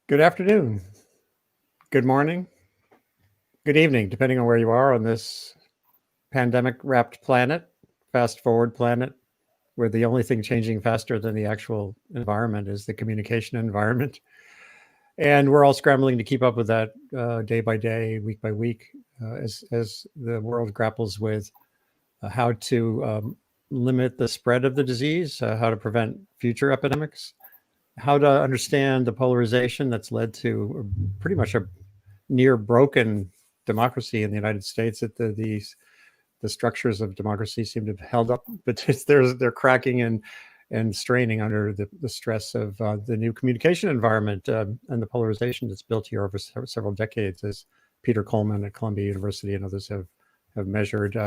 Good afternoon, good morning, good evening, depending on where you are on this pandemic-wrapped planet, fast-forward planet, where the only thing changing faster than the actual environment is the communication environment. And we're all scrambling to keep up with that day by day, week by week, as the world grapples with how to limit the spread of the disease, how to prevent future epidemics, how to understand the polarization that's led to pretty much a near broken democracy in the United States. That the structures of democracy seem to have held up, but they're cracking and straining under the stress of the new communication environment and the polarization that's built here over several decades, as Peter Coleman at Columbia University and others have measured.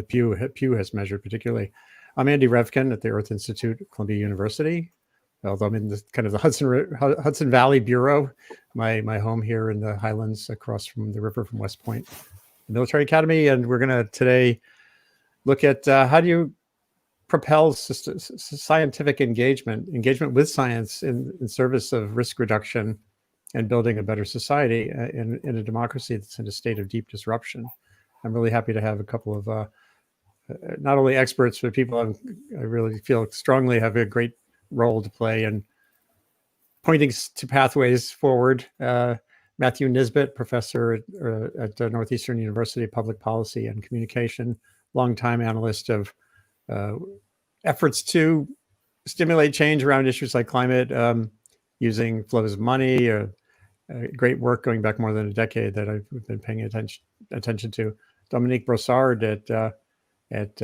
Pew has measured particularly. I'm Andy Revkin at the Earth Institute at Columbia University. Although I'm in the kind of the Hudson Valley Bureau, my home here in the Highlands across from the river from West Point Military Academy. And we're going to today look at how do you propel scientific engagement with science in service of risk reduction and building a better society in a democracy that's in a state of deep disruption. I'm really happy to have a couple of not only experts, but people I really feel strongly have a great role to play in pointing to pathways forward. Matthew Nisbet, professor at Northeastern University of Public Policy and Communication, longtime analyst of efforts to stimulate change around issues like climate, using flows of money. Great work going back more than a decade that I've been paying attention to. Dominique Brossard at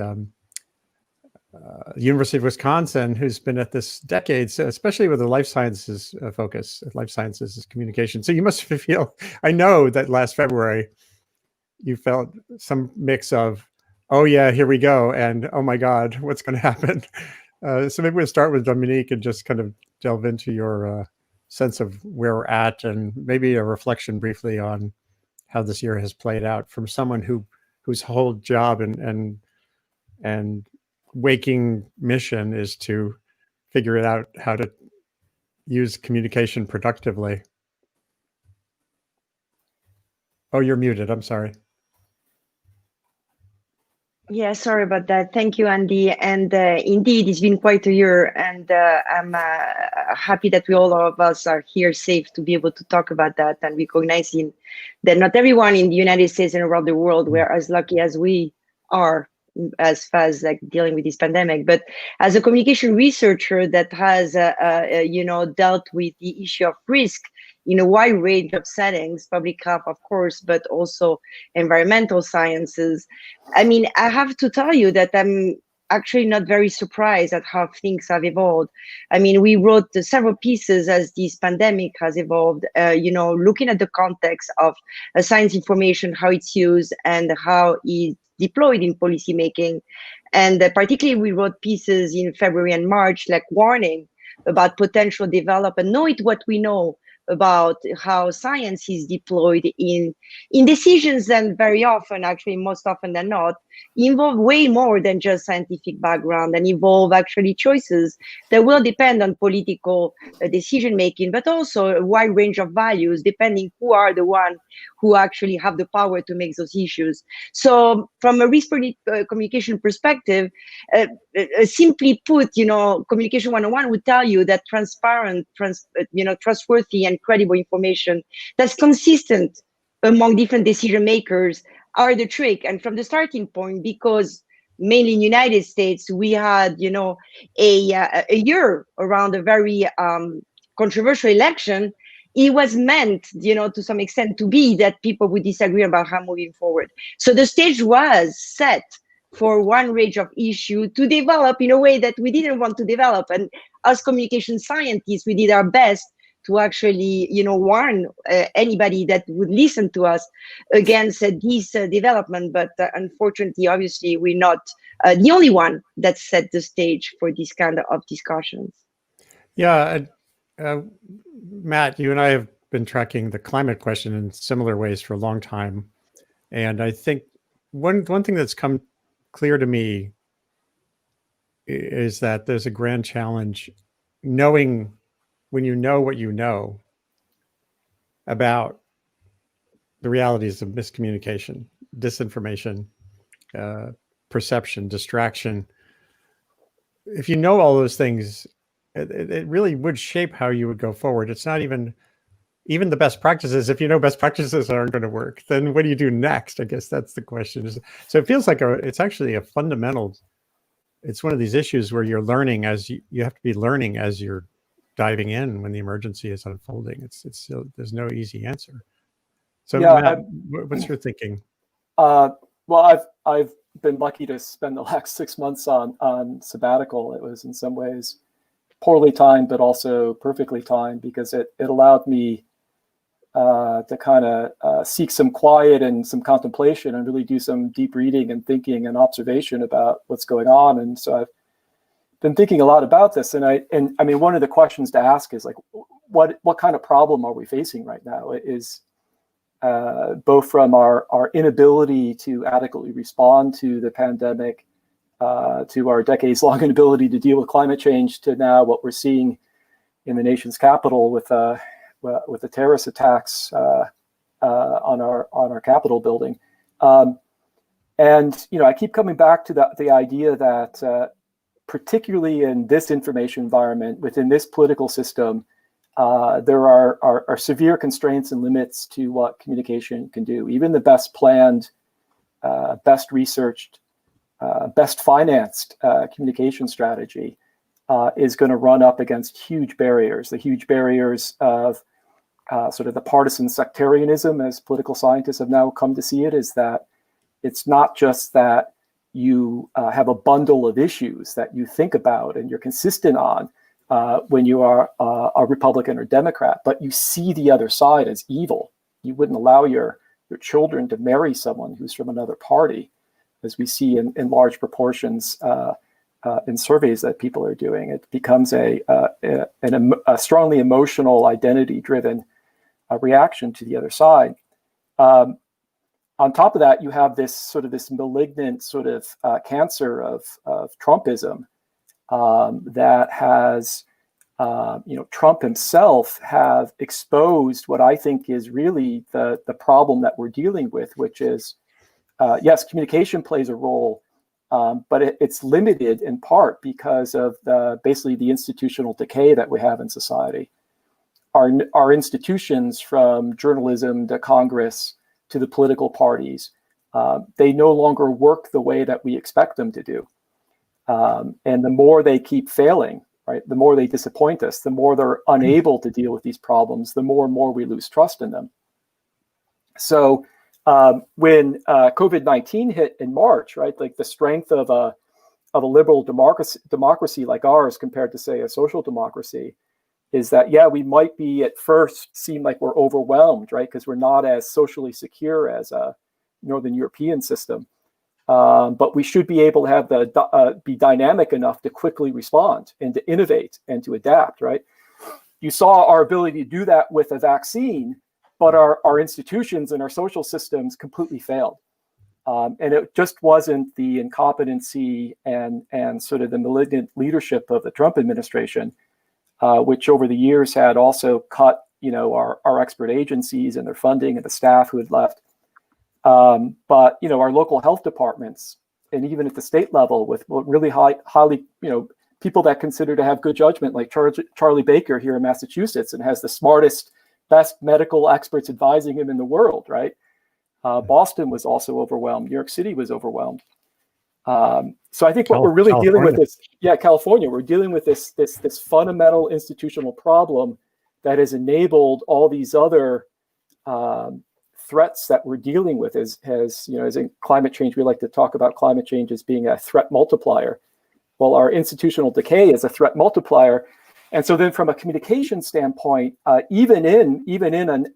University of Wisconsin, who's been at this decades, especially with the life sciences focus. Life sciences is communication. So you must feel, I know that last February, you felt some mix of, oh yeah, here we go, and oh my God, what's going to happen? So maybe we'll start with Dominique and just kind of delve into your sense of where we're at, and maybe a reflection briefly on how this year has played out from someone whose whole job and waking mission is to figure it out how to use communication productively. Oh, you're muted. I'm sorry. Yeah, sorry about that. Thank you, Andy. And indeed, it's been quite a year, and I'm happy that all of us are here safe to be able to talk about that and recognizing that not everyone in the United States and around the world were as lucky as we are as far as like dealing with this pandemic. But as a communication researcher that has dealt with the issue of risk in a wide range of settings, public health, of course, but also environmental sciences, I mean, I have to tell you that I'm actually not very surprised at how things have evolved. I mean, we wrote several pieces as this pandemic has evolved, looking at the context of science information, how it's used and how it's deployed in policymaking. And particularly we wrote pieces in February and March, like warning about potential development, knowing what we know about how science is deployed in decisions, and very often, actually most often than not, involve way more than just scientific background and involve actually choices that will depend on political decision making, but also a wide range of values depending who are the one who actually have the power to make those issues. So from a risk communication perspective, simply put, communication 101 would tell you that transparent, trustworthy and credible information that's consistent among different decision makers are the trick. And from the starting point, because mainly in the United States, we had, a year around a very controversial election, it was meant, to some extent to be that people would disagree about how moving forward. So the stage was set for one range of issue to develop in a way that we didn't want to develop. And as communication scientists, we did our best to actually, warn anybody that would listen to us against this development. But unfortunately, obviously, we're not the only one that set the stage for this kind of discussions. Yeah, Matt, you and I have been tracking the climate question in similar ways for a long time. And I think one thing that's come clear to me is that there's a grand challenge knowing when you know what you know, about the realities of miscommunication, disinformation, perception, distraction. If you know all those things, it really would shape how you would go forward. It's not even the best practices. If you know best practices aren't going to work, then what do you do next? I guess that's the question. So it feels like it's actually a fundamental, it's one of these issues where you're learning as you have to be learning as you're diving in when the emergency is unfolding. It's still, there's no easy answer. So Yeah, Matt, what's your thinking? Well, I've been lucky to spend the last 6 months on sabbatical. It was in some ways poorly timed, but also perfectly timed, because it allowed me to kind of seek some quiet and some contemplation and really do some deep reading and thinking and observation about what's going on. And so I've been thinking a lot about this. And I mean, one of the questions to ask is like, what kind of problem are we facing right now? It is both from our inability to adequately respond to the pandemic, to our decades-long inability to deal with climate change, to now what we're seeing in the nation's capital with the terrorist attacks on our Capitol building. And I keep coming back to the idea that particularly in this information environment, within this political system, there are severe constraints and limits to what communication can do. Even the best planned, best researched, best financed communication strategy is going to run up against huge barriers. The huge barriers of sort of the partisan sectarianism, as political scientists have now come to see it, is that it's not just that you have a bundle of issues that you think about and you're consistent on when you are a Republican or Democrat, but you see the other side as evil. You wouldn't allow your children to marry someone who's from another party, as we see in large proportions in surveys that people are doing. It becomes a strongly emotional, identity-driven reaction to the other side. On top of that, you have this malignant sort of cancer of Trumpism that has, Trump himself have exposed what I think is really the problem that we're dealing with, which is, yes, communication plays a role, but it's limited in part because of basically the institutional decay that we have in society. Our institutions, from journalism to Congress to the political parties, they no longer work the way that we expect them to do. And the more they keep failing, right, the more they disappoint us, the more they're unable to deal with these problems, the more and more we lose trust in them. So when COVID-19 hit in March, right, like the strength of a liberal democracy like ours compared to, say, a social democracy is that, yeah, we might be at first seem like we're overwhelmed, right, because we're not as socially secure as a Northern European system. But we should be able to have be dynamic enough to quickly respond and to innovate and to adapt, right? You saw our ability to do that with a vaccine, but our institutions and our social systems completely failed. And it just wasn't the incompetency and sort of the malignant leadership of the Trump administration, which over the years had also cut, our expert agencies and their funding and the staff who had left. But our local health departments, and even at the state level, with really highly, people that consider to have good judgment, like Charlie Baker here in Massachusetts, and has the smartest, best medical experts advising him in the world, right? Boston was also overwhelmed. New York City was overwhelmed. So I think what we're really dealing with is, California. We're dealing with this fundamental institutional problem that has enabled all these other threats that we're dealing with. As in climate change, we like to talk about climate change as being a threat multiplier. Well, our institutional decay is a threat multiplier. And so then from a communication standpoint, even in an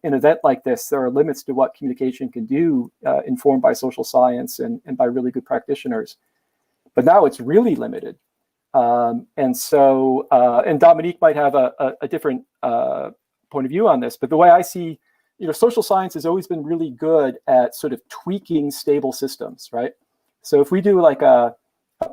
event like this, there are limits to what communication can do, informed by social science and by really good practitioners. But now it's really limited. And so, and Dominique might have a different point of view on this, but the way I see, social science has always been really good at sort of tweaking stable systems, right? So if we do like a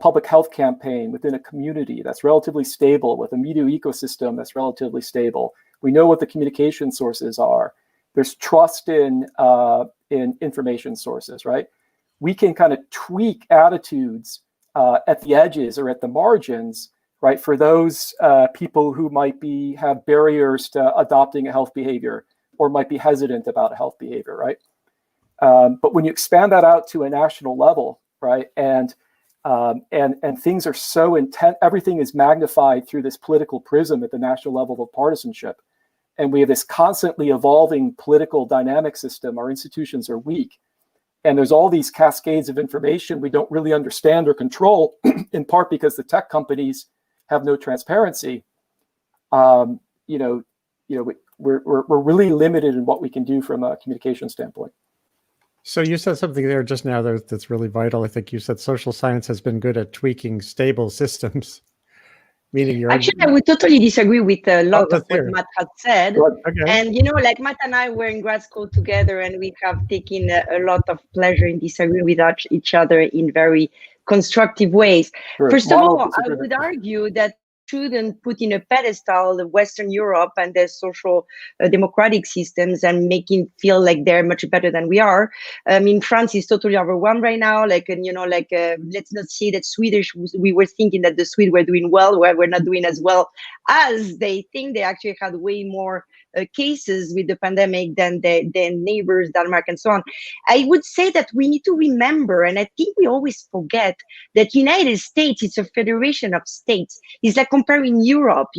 public health campaign within a community that's relatively stable, with a media ecosystem that's relatively stable, We know what the communication sources are. There's trust in information sources, right? We can kind of tweak attitudes at the edges or at the margins, right? For those people who might have barriers to adopting a health behavior or might be hesitant about a health behavior, right? But when you expand that out to a national level, right, and things are so intense, everything is magnified through this political prism at the national level of partisanship, and we have this constantly evolving political dynamic system. Our institutions are weak, and there's all these cascades of information we don't really understand or control, in part because the tech companies have no transparency. We're really limited in what we can do from a communication standpoint. So you said something there just now that's really vital. I think you said social science has been good at tweaking stable systems, meaning you're actually, I would totally disagree with a lot of what here. Matt had said. Okay. And, like Matt and I were in grad school together, and we have taken a lot of pleasure in disagreeing with each other in very constructive ways. Sure. First of all, I would argue that shouldn't put in a pedestal the Western Europe and their social democratic systems and making feel like they're much better than we are. France is totally overwhelmed right now. Let's not say that Swedish, we were thinking that the Swedes were doing well, where we're not doing as well as they think. They actually had way more cases with the pandemic than neighbors, Denmark, and so on. I would say that we need to remember, and I think we always forget, that United States is a federation of states. It's like comparing Europe,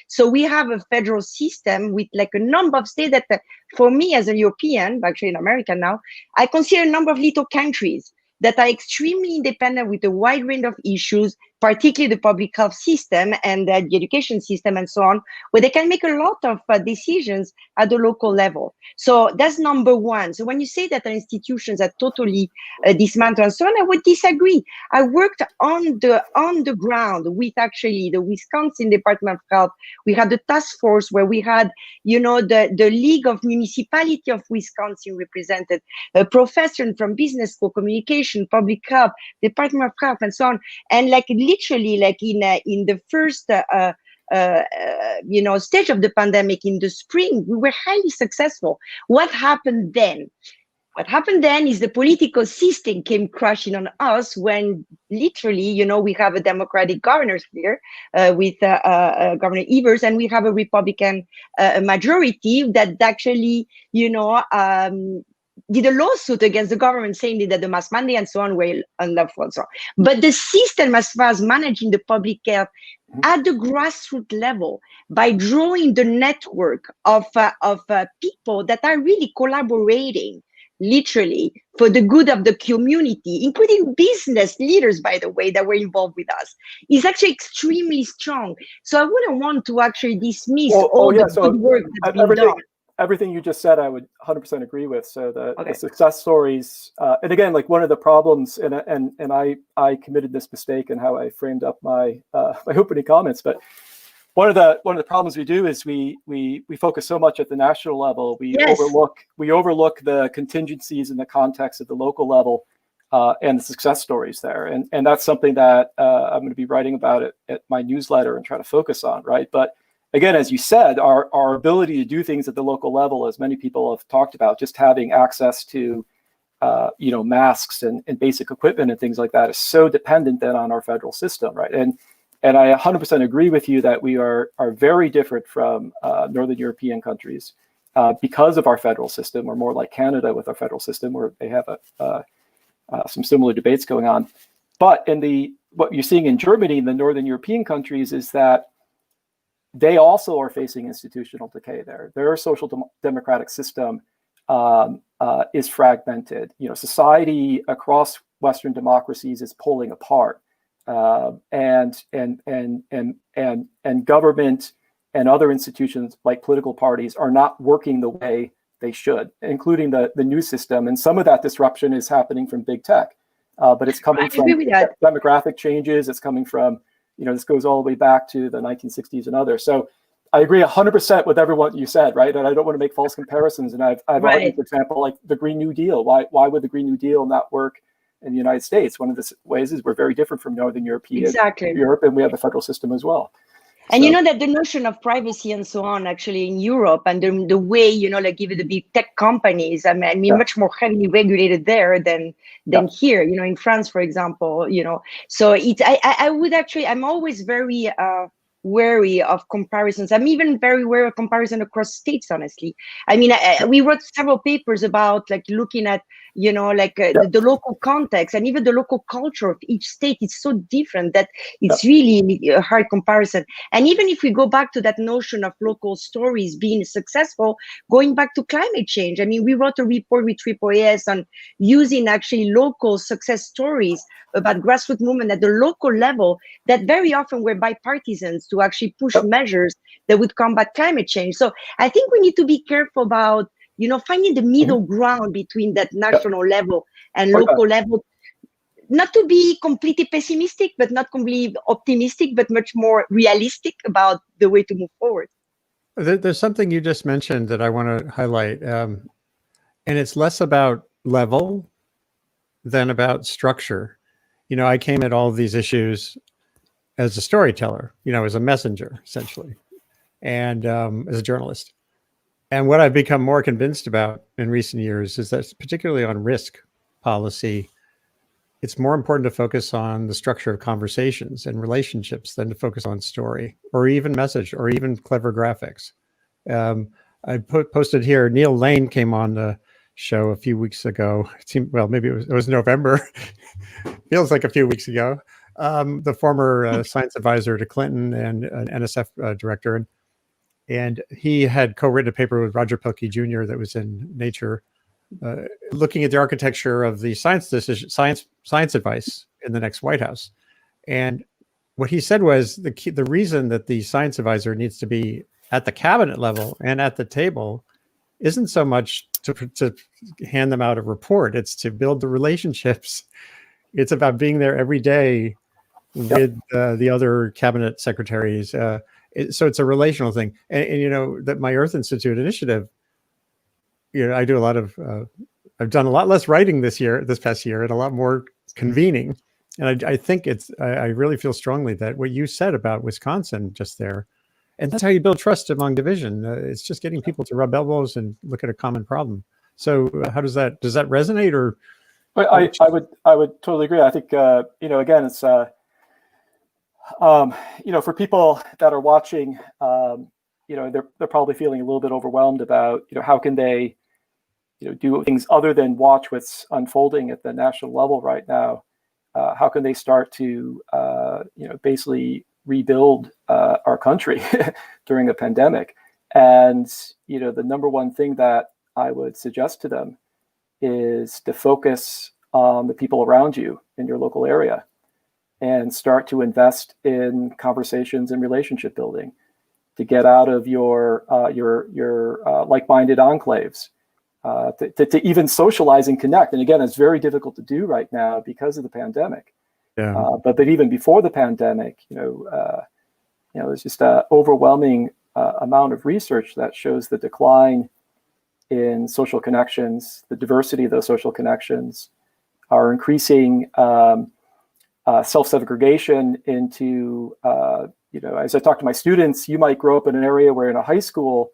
so we have a federal system with like a number of states that, for me as a European, actually an American now, I consider a number of little countries that are extremely independent with a wide range of issues, particularly the public health system and the education system and so on, where they can make a lot of decisions at the local level. So that's number one. So when you say that our institutions are totally dismantled and so on, I would disagree. I worked on the ground with actually the Wisconsin Department of Health. We had the task force where we had, the League of Municipality of Wisconsin represented, a professor from business school, communication, public health, Department of Health, and so on. And literally, in the first stage of the pandemic in the spring, we were highly successful. What happened then? What happened then is the political system came crashing on us when literally, we have a Democratic governor here with Governor Evers, and we have a Republican majority that actually, did a lawsuit against the government saying that the mask mandate and so on were unlawful and so on. But the system, as far as managing the public health at the grassroots level, by drawing the network of people that are really collaborating, literally, for the good of the community, including business leaders, by the way, that were involved with us, is actually extremely strong. So I wouldn't want to actually dismiss the good work that's been done. Everything you just said, I would 100% agree with. So the success stories, and again, like one of the problems, and I committed this mistake in how I framed up my my opening comments. But one of the problems we do is we focus so much at the national level, we overlook the contingencies in the context at the local level, and the success stories there. And that's something that I'm going to be writing about at my newsletter and try to focus on, right? But again, as you said, our ability to do things at the local level, as many people have talked about, just having access to, masks and basic equipment and things like that is so dependent then on our federal system, right? And I 100% agree with you that we are very different from Northern European countries because of our federal system. We're more like Canada with our federal system, where they have some similar debates going on. But what you're seeing in Germany and the Northern European countries is that they also are facing institutional decay there. Their social democratic system is fragmented. Society across Western democracies is pulling apart, and government and other institutions like political parties are not working the way they should, including the news system. And some of that disruption is happening from big tech, but it's coming from demographic changes. It's coming from this goes all the way back to the 1960s and others. So I agree 100% with everyone you said, right? And I don't want to make false comparisons. And I've argued, for example, like the Green New Deal. Why would the Green New Deal not work in the United States? One of the ways is we're very different from Northern Europe, and we have a federal system as well. And So, that the notion of privacy and so on, actually in Europe, and the way, like even the big tech companies, I mean, yeah, much more heavily regulated there than yeah, here, in France, for example, So I would actually, I'm always very wary of comparisons. I'm even very wary of comparison across states, honestly. I mean, we wrote several papers about like looking at, yeah, the local context and even the local culture of each state is so different that yeah, it's really a hard comparison. And even if we go back to that notion of local stories being successful, going back to climate change, I mean, we wrote a report with AAAS on using actually local success stories about grassroots movement at the local level that very often were bipartisans to actually push yeah, measures that would combat climate change. So I think we need to be careful about, finding the middle ground between that yeah. national level and Oh, yeah. local level, not to be completely pessimistic, but not completely optimistic, but much more realistic about the way to move forward. There's something you just mentioned that I want to highlight, and it's less about level than about structure. I came at all of these issues as a storyteller, as a messenger, essentially, and as a journalist. And what I've become more convinced about in recent years is that, particularly on risk policy, it's more important to focus on the structure of conversations and relationships than to focus on story or even message or even clever graphics. I posted here, Neil Lane came on the show a few weeks ago. It seemed, well, maybe it was November. Feels like a few weeks ago. The former science advisor to Clinton and an NSF director. And he had co-written a paper with Roger Pilkey Jr. that was in Nature, looking at the architecture of the science advice in the next White House. And what he said was the reason that the science advisor needs to be at the cabinet level and at the table isn't so much to hand them out a report. It's to build the relationships. It's about being there every day with the other cabinet secretaries. So it's a relational thing. And that my Earth Institute initiative, I do a lot of, I've done a lot less writing this past year, and a lot more convening. And I think I really feel strongly that what you said about Wisconsin just there, and that's how you build trust among division. It's just getting people to rub elbows and look at a common problem. So how does that resonate? Or I would totally agree. I think, again, it's, for people that are watching, they're probably feeling a little bit overwhelmed about, how can they, do things other than watch what's unfolding at the national level right now. How can they start to, basically rebuild our country during a pandemic? And, the number one thing that I would suggest to them is to focus on the people around you in your local area and start to invest in conversations and relationship building, to get out of your like-minded enclaves, to even socialize and connect. And again, it's very difficult to do right now because of the pandemic. Yeah. But even before the pandemic, there's just an overwhelming amount of research that shows the decline in social connections, the diversity of those social connections, are increasing self-segregation into, as I talk to my students, you might grow up in an area where in a high school,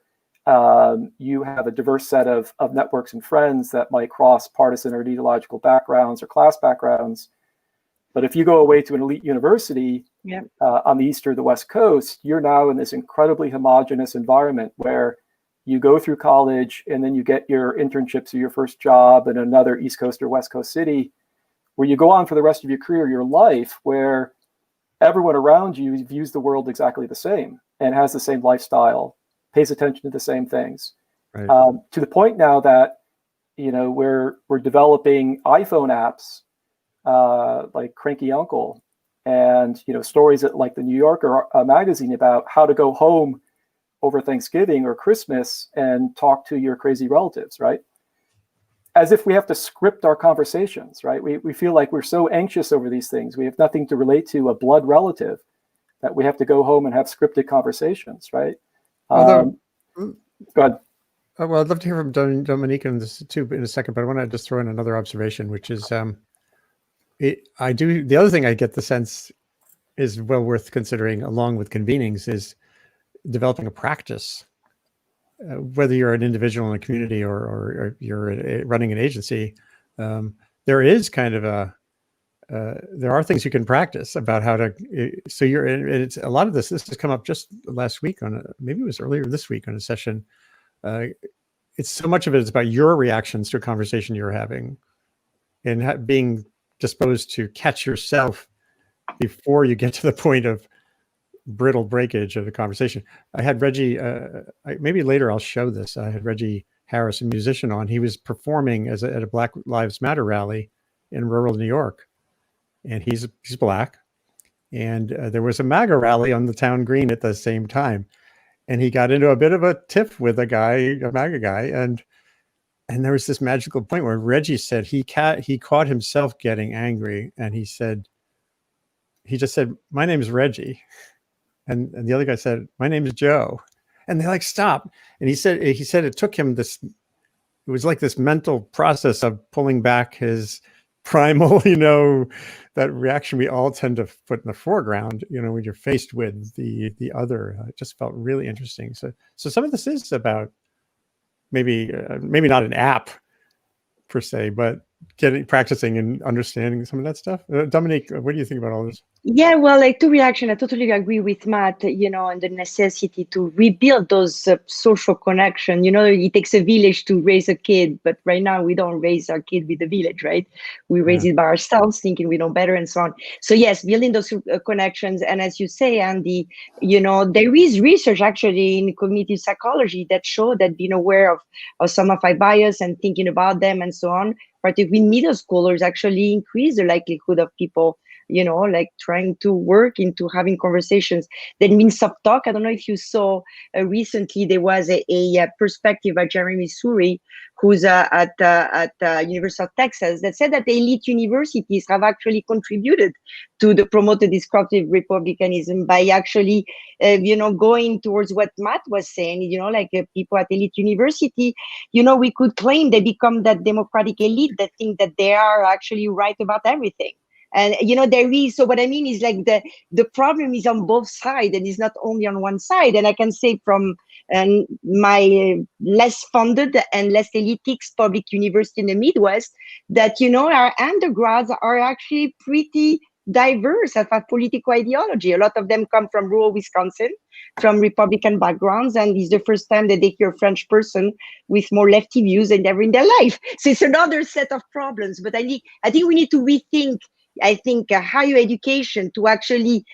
you have a diverse set of networks and friends that might cross partisan or ideological backgrounds or class backgrounds. But if you go away to an elite university on the East or the West Coast, you're now in this incredibly homogenous environment where you go through college and then you get your internships or your first job in another East Coast or West Coast city, where you go on for the rest of your career, your life, where everyone around you views the world exactly the same and has the same lifestyle, pays attention to the same things. Right. To the point now that, we're developing iPhone apps like Cranky Uncle and, stories at like the New Yorker magazine about how to go home over Thanksgiving or Christmas and talk to your crazy relatives, right? As if we have to script our conversations, right? We feel like we're so anxious over these things. We have nothing to relate to a blood relative that we have to go home and have scripted conversations, right? Although, go ahead. Well, I'd love to hear from Dominique in this too in a second, but I want to just throw in another observation, which is, the other thing I get the sense is well worth considering, along with convenings, is developing a practice. Whether you're an individual in a community or you're running an agency, there is kind of there are things you can practice about how to. So it's a lot of this. This has come up just last week maybe it was earlier this week on a session. It's so much of it is about your reactions to a conversation you're having, and being disposed to catch yourself before you get to the point of brittle breakage of the conversation. I had Reggie, maybe later I'll show this. I had Reggie Harris, a musician, on. He was performing at a Black Lives Matter rally in rural New York. And he's Black. And there was a MAGA rally on the town green at the same time. And he got into a bit of a tiff with a MAGA guy. And there was this magical point where Reggie said he caught himself getting angry. And he just said, "My name is Reggie." And the other guy said, "My name is Joe." And they stopped. And he said it took him it was like this mental process of pulling back his primal, that reaction we all tend to put in the foreground, when you're faced with the other. It just felt really interesting. So some of this is about maybe not an app per se, but practicing and understanding some of that stuff. Dominique, what do you think about all this? Yeah, well, to reaction, I totally agree with Matt, and the necessity to rebuild those social connection. It takes a village to raise a kid, but right now we don't raise our kid with a village, right? We raise it by ourselves, thinking we know better and so on. So yes, building those connections. And as you say, Andy, there is research actually in cognitive psychology that show that being aware of some of our bias and thinking about them and so on, particularly middle schoolers, actually increase the likelihood of people trying to work into having conversations. That means self-talk. I don't know if you saw recently, there was a perspective by Jeremy Suri, who's at University of Texas, that said that the elite universities have actually contributed to the promoted disruptive republicanism by actually, going towards what Matt was saying, people at elite university, we could claim they become that democratic elite that think that they are actually right about everything. And, there is, so what I mean is the problem is on both sides, and it's not only on one side. And I can say from my less funded and less elitist public university in the Midwest that, our undergrads are actually pretty diverse as a political ideology. A lot of them come from rural Wisconsin, from Republican backgrounds, and it's the first time that they hear a French person with more lefty views than ever in their life. So it's another set of problems. But I think we need to rethink higher education to actually,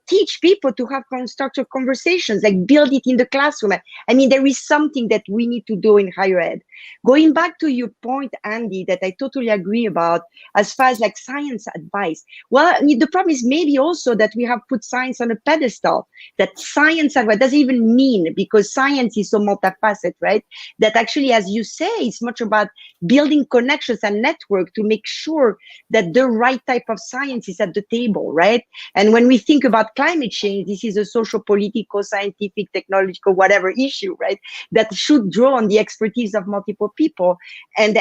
teach people to have constructive conversations, build it in the classroom. I mean, there is something that we need to do in higher ed. Going back to your point, Andy, that I totally agree about as far as science advice. Well, the problem is maybe also that we have put science on a pedestal, that science advice doesn't even mean, because science is so multifaceted, right? That actually, as you say, it's much about building connections and network to make sure that the right type of science is at the table, right? And when we think about climate change, this is a social, political, scientific, technological, whatever issue, right? That should draw on the expertise of multiple people. And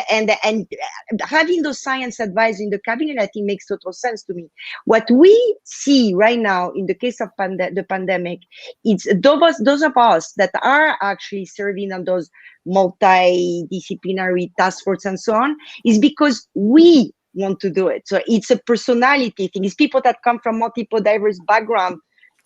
having those science advice in the cabinet, I think makes total sense to me. What we see right now in the case of the pandemic, it's those of us that are actually serving on those multidisciplinary task force and so on, is because we want to do it. So it's a personality thing. It's people that come from multiple diverse backgrounds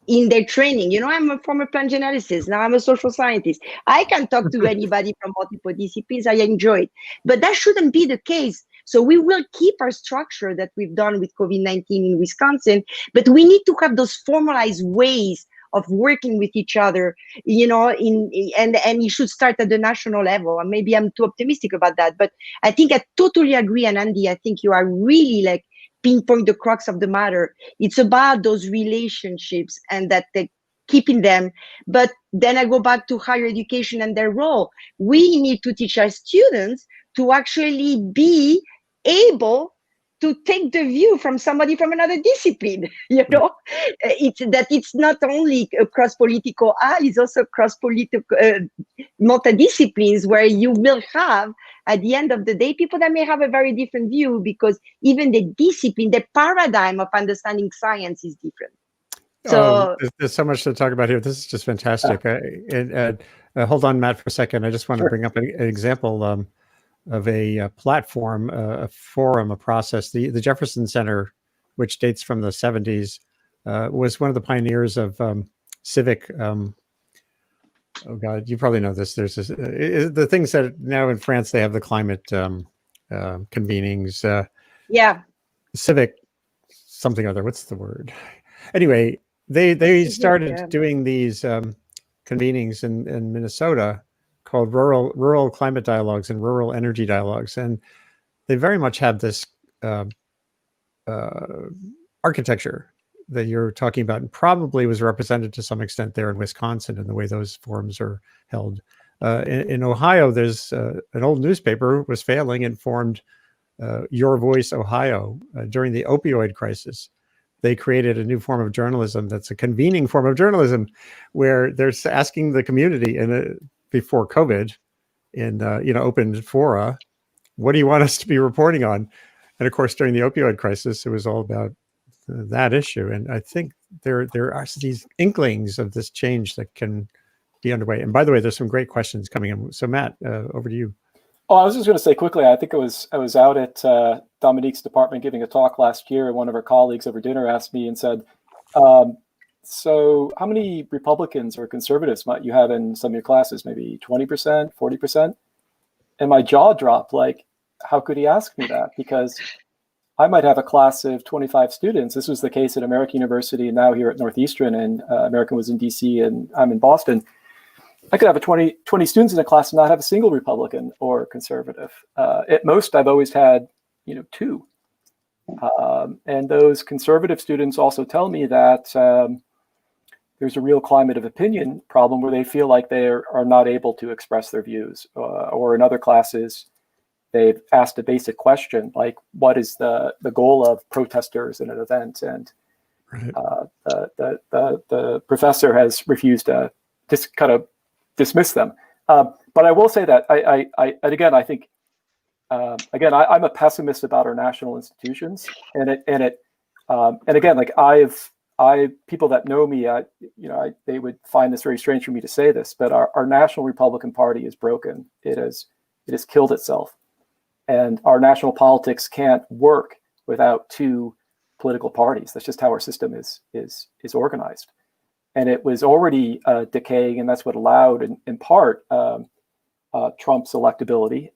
in their training. I'm a former plant geneticist. Now I'm a social scientist. I can talk to anybody from multiple disciplines. I enjoy it. But that shouldn't be the case. So we will keep our structure that we've done with COVID-19 in Wisconsin, but we need to have those formalized ways of working with each other, and you should start at the national level. And maybe I'm too optimistic about that, but I think I totally agree. And Andy, I think you are really pinpoint the crux of the matter. It's about those relationships and that keeping them. But then I go back to higher education and their role. We need to teach our students to actually be able to take the view from somebody from another discipline, it's not only across political aisle, it's also across political multi-disciplines, where you will have, at the end of the day, people that may have a very different view, because even the discipline, the paradigm of understanding science is different. So there's so much to talk about here. This is just fantastic. Hold on, Matt, for a second. I just want to bring up an example of a platform, a forum, a process. The Jefferson Center, which dates from the 70s, was one of the pioneers of civic. Oh God, you probably know this. There's this, the things that now in France they have the climate convenings. yeah, Civic something or other. What's the word? Anyway, they started doing these convenings in Minnesota called rural climate dialogues and rural energy dialogues, and they very much have this architecture that you're talking about, and probably was represented to some extent there in Wisconsin in the way those forums are held. In Ohio, there's an old newspaper was failing and formed Your Voice Ohio during the opioid crisis. They created a new form of journalism that's a convening form of journalism, where they're asking the community before COVID in open fora, what do you want us to be reporting on? And of course, during the opioid crisis, it was all about that issue. And I think there are these inklings of this change that can be underway. And by the way, there's some great questions coming in. So Matt, over to you. Oh, I was just going to say quickly, I think I was out at Dominique's department giving a talk last year, and one of our colleagues over dinner asked me and said, so how many Republicans or conservatives might you have in some of your classes? Maybe 20%, 40%? And my jaw dropped, like, how could he ask me that? Because I might have a class of 25 students. This was the case at American University and now here at Northeastern, and American was in DC and I'm in Boston. I could have 20 students in a class and not have a single Republican or conservative. At most, I've always had, 2. And those conservative students also tell me that there's a real climate of opinion problem where they feel like they are not able to express their views. Or in other classes, they've asked a basic question like, what is the goal of protesters in an event? And the professor has refused to just kind of dismiss them. But I will say that I think I'm a pessimist about our national institutions, and again, like people that know me, they would find this very strange for me to say this, but our National Republican Party is broken. It has killed itself, and our national politics can't work without 2 political parties. That's just how our system is organized. And it was already decaying, and that's what allowed, in part, Trump's electability.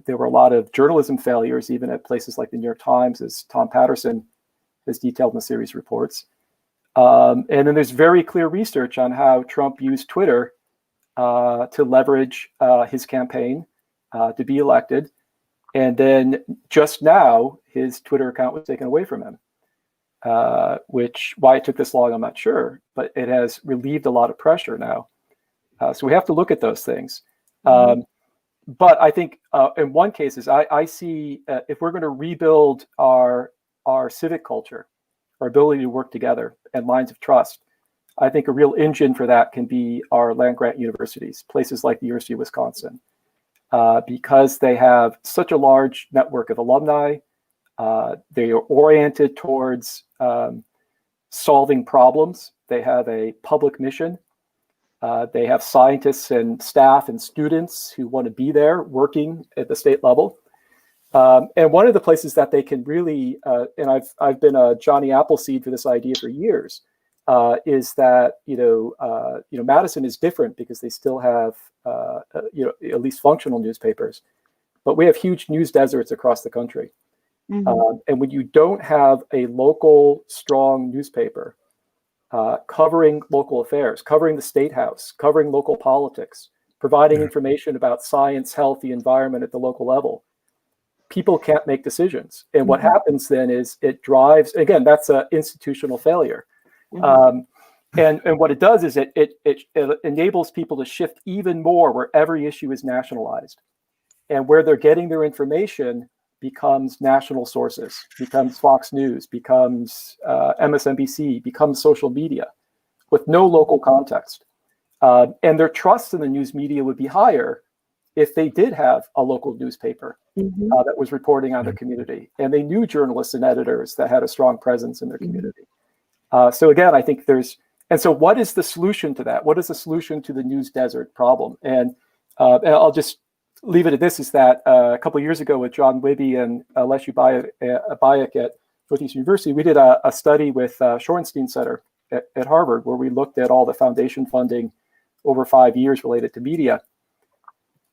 There were a lot of journalism failures, even at places like the New York Times, as Tom Patterson has detailed in the series reports. And then there's very clear research on how Trump used Twitter to leverage his campaign to be elected. And then just now, his Twitter account was taken away from him. Why it took this long, I'm not sure, but it has relieved a lot of pressure now. So we have to look at those things. But I think in one case I see if we're going to rebuild our civic culture, our ability to work together and lines of trust, I think a real engine for that can be our land-grant universities, places like the University of Wisconsin, because they have such a large network of alumni. They are oriented towards solving problems. They have a public mission. They have scientists and staff and students who want to be there working at the state level. And one of the places that they can really, and I've been a Johnny Appleseed for this idea for years, is that Madison is different because they still have at least functional newspapers, but we have huge news deserts across the country. Mm-hmm. And when you don't have a local strong newspaper covering local affairs, covering the state house, covering local politics, providing information about science, health, the environment at the local level, people can't make decisions. And what happens then is it drives, again, that's an institutional failure. And what it does is it enables people to shift even more where every issue is nationalized, and where they're getting their information becomes national sources, becomes Fox News, becomes MSNBC, becomes social media with no local context. And their trust in the news media would be higher if they did have a local newspaper that was reporting on their community, and they knew journalists and editors that had a strong presence in their community. So again, I think and so what is the solution to that? What is the solution to the news desert problem? And I'll just leave it at this, is that a couple of years ago with John Wibby and Leshu Bayak at Northeastern University, we did a study with Shorenstein Center at Harvard, where we looked at all the foundation funding over 5 years related to media.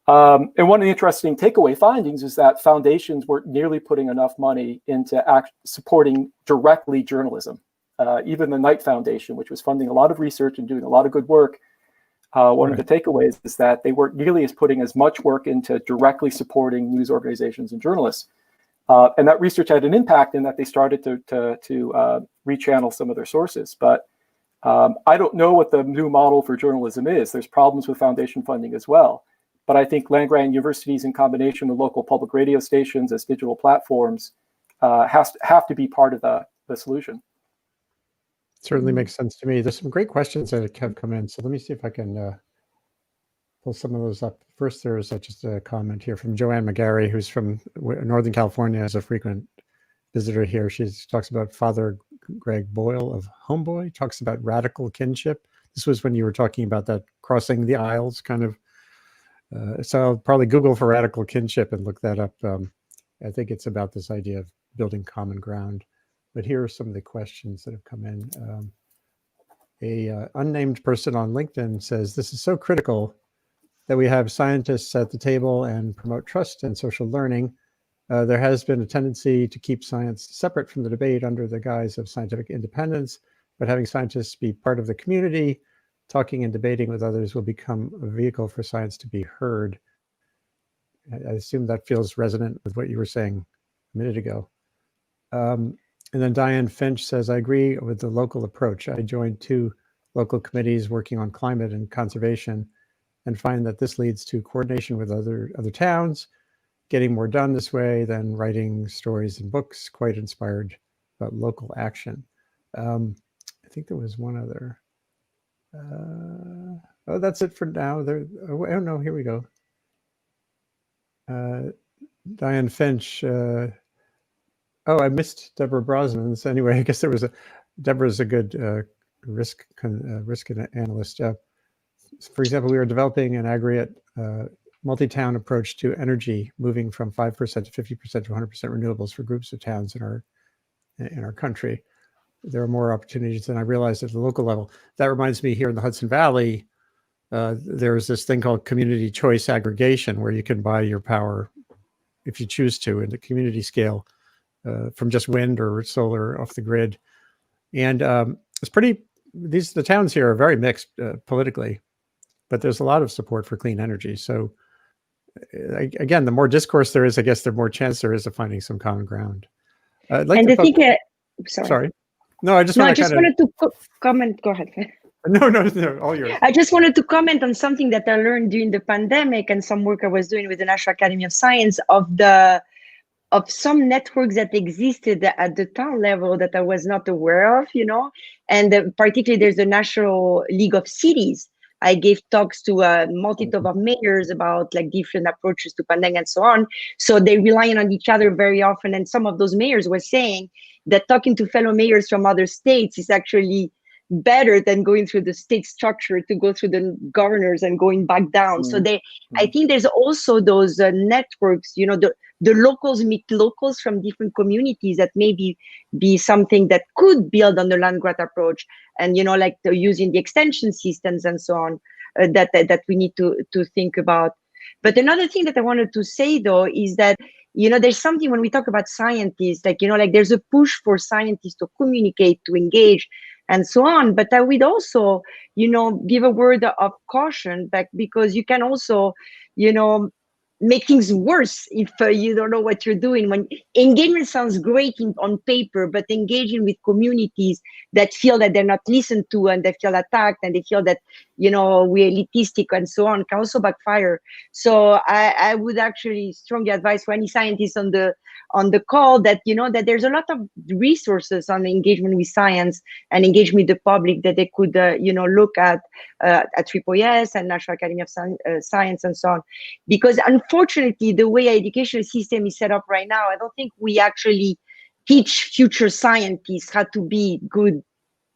And one of the interesting takeaway findings is that foundations weren't nearly putting enough money into supporting directly journalism. Even the Knight Foundation, which was funding a lot of research and doing a lot of good work, one of the takeaways is that they weren't nearly putting as much work into directly supporting news organizations and journalists. And that research had an impact in that they started to rechannel some of their sources. But I don't know what the new model for journalism is. There's problems with foundation funding as well. But I think land-grant universities, in combination with local public radio stations as digital platforms, have to be part of the solution. Certainly makes sense to me. There's some great questions that have come in. So let me see if I can pull some of those up. First, there's just a comment here from Joanne McGarry, who's from Northern California, as a frequent visitor here. She talks about Father Greg Boyle of Homeboy, talks about radical kinship. This was when you were talking about that crossing the aisles kind of. So I'll probably Google for radical kinship and look that up. I think it's about this idea of building common ground. But here are some of the questions that have come in. A unnamed person on LinkedIn says, this is so critical that we have scientists at the table and promote trust and social learning. There has been a tendency to keep science separate from the debate under the guise of scientific independence, but having scientists be part of the community, talking and debating with others will become a vehicle for science to be heard. I assume that feels resonant with what you were saying a minute ago. And then Diane Finch says, I agree with the local approach. I joined 2 local committees working on climate and conservation and find that this leads to coordination with other towns, getting more done this way than writing stories and books. Quite inspired about local action. I think there was one other. Oh, that's it for now. Oh no, here we go. Diane Finch. Oh, I missed Deborah Brosnan's. Anyway, I guess there was Deborah's a good risk analyst. For example, we are developing an aggregate multi-town approach to energy, moving from 5% to 50% to 100% renewables for groups of towns in our country. There are more opportunities than I realized at the local level. That reminds me, here in the Hudson Valley, there's this thing called community choice aggregation, where you can buy your power, if you choose to, in the community scale, from just wind or solar off the grid. And it's the towns here are very mixed politically, but there's a lot of support for clean energy. So again, the more discourse there is, I guess the more chance there is of finding some common ground. Sorry. No, I just wanted to comment. Go ahead. No, all yours. I just wanted to comment on something that I learned during the pandemic and some work I was doing with the National Academy of Science of some networks that existed at the town level that I was not aware of, and particularly there's the National League of Cities. I gave talks to a multitude of mayors about like different approaches to pandemic and so on. So they rely on each other very often. And some of those mayors were saying that talking to fellow mayors from other states is actually better than going through the state structure to go through the governors and going back down. So I think there's also those networks, the locals meet locals from different communities that maybe be something that could build on the land grant approach, and like using the extension systems and so on, that we need to think about. But another thing that I wanted to say though is that there's something when we talk about scientists, like there's a push for scientists to communicate, to engage, and so on. But I would also, give a word of caution back, because you can also, make things worse if you don't know what you're doing. When engagement sounds great on paper, but engaging with communities that feel that they're not listened to and they feel attacked and they feel that, we're elitistic and so on, can also backfire. So I would actually strongly advise for any scientists on the call that, that there's a lot of resources on engagement with science and engagement with the public that they could, look at AAAS and National Academy of Science and so on. Because unfortunately, the way our educational system is set up right now, I don't think we actually teach future scientists how to be good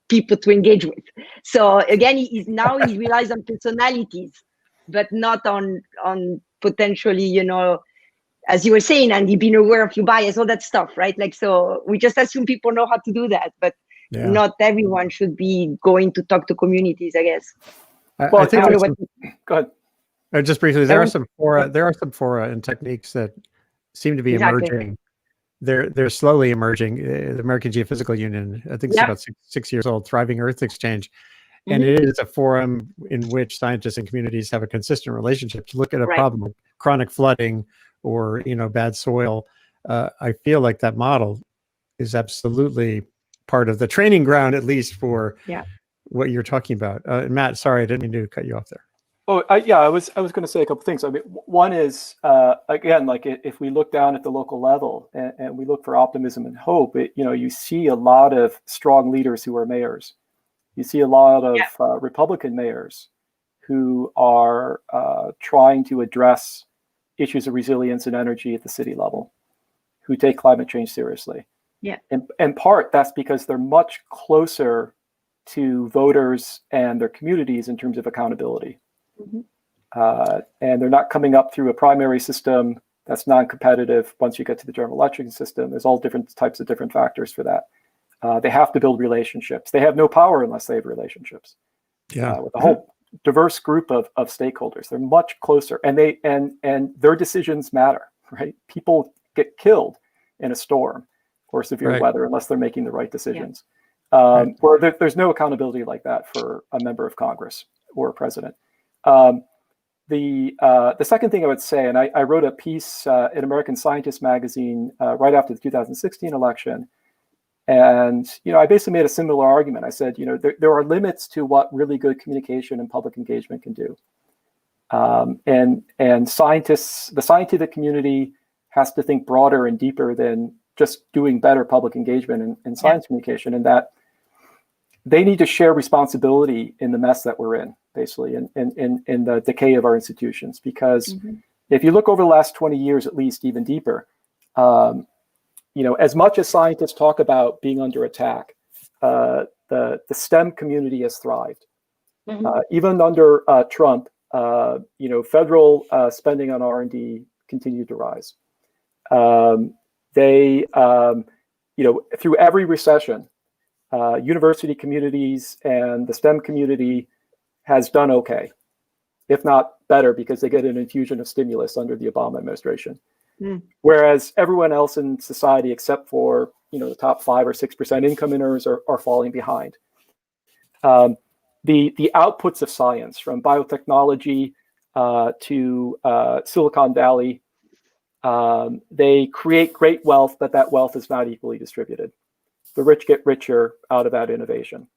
people to engage with. So again, he relies on personalities, but not on potentially, you know, as you were saying, Andy, being aware of your bias, all that stuff, right? Like, so we just assume people know how to do that, but not everyone should be going to talk to communities, I guess. I think go ahead. Just briefly, there are some fora and techniques that seem to be emerging. They're slowly emerging. The American Geophysical Union, I think it's about 6 years old, Thriving Earth Exchange. And it is a forum in which scientists and communities have a consistent relationship to look at a problem like chronic flooding or, you know, bad soil. I feel like that model is absolutely part of the training ground, at least for what you're talking about. Matt, sorry, I didn't mean to cut you off there. Oh, I was going to say a couple things. I mean, one is, again, like if we look down at the local level and we look for optimism and hope, you know, you see a lot of strong leaders who are mayors. You see a lot of Republican mayors who are trying to address issues of resilience and energy at the city level, who take climate change seriously. Yeah. And in part, that's because they're much closer to voters and their communities in terms of accountability. And they're not coming up through a primary system that's non-competitive. Once you get to the general election system, there's all different types of different factors for that. They have to build relationships. They have no power unless they have relationships. With a whole diverse group of stakeholders. They're much closer, and their decisions matter, right? People get killed in a storm or severe weather unless they're making the right decisions. Where there's no accountability like that for a member of Congress or a president. The second thing I would say, and I wrote a piece in American Scientist magazine right after the 2016 election, and you know, I basically made a similar argument. I said, you know, there are limits to what really good communication and public engagement can do, and scientists, the scientific community, has to think broader and deeper than just doing better public engagement and science communication, and that they need to share responsibility in the mess that we're in, basically, in the decay of our institutions. Because if you look over the last 20 years, at least, even deeper, you know, as much as scientists talk about being under attack, the STEM community has thrived. Even under Trump, you know, federal spending on R&D continued to rise. They, you know, through every recession, university communities and the STEM community has done okay, if not better, because they get an infusion of stimulus under the Obama administration. Whereas everyone else in society, except for, you know, the top 5 or 6% income earners, are falling behind. The outputs of science, from biotechnology to Silicon Valley, they create great wealth, but that wealth is not equally distributed. The rich get richer out of that innovation,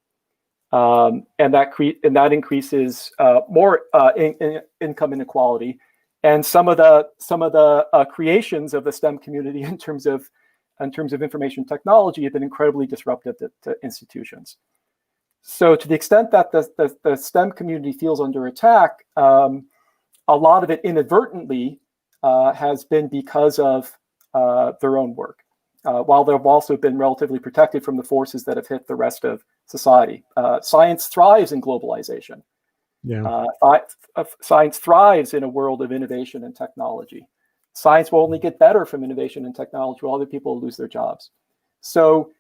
and that increases more income inequality. And some of the creations of the STEM community in terms of information technology have been incredibly disruptive to institutions. So to the extent that the STEM community feels under attack, a lot of it inadvertently has been because of their own work. While they've also been relatively protected from the forces that have hit the rest of society. Science thrives in globalization. Science thrives in a world of innovation and technology. Science will only get better from innovation and technology, while other people lose their jobs. So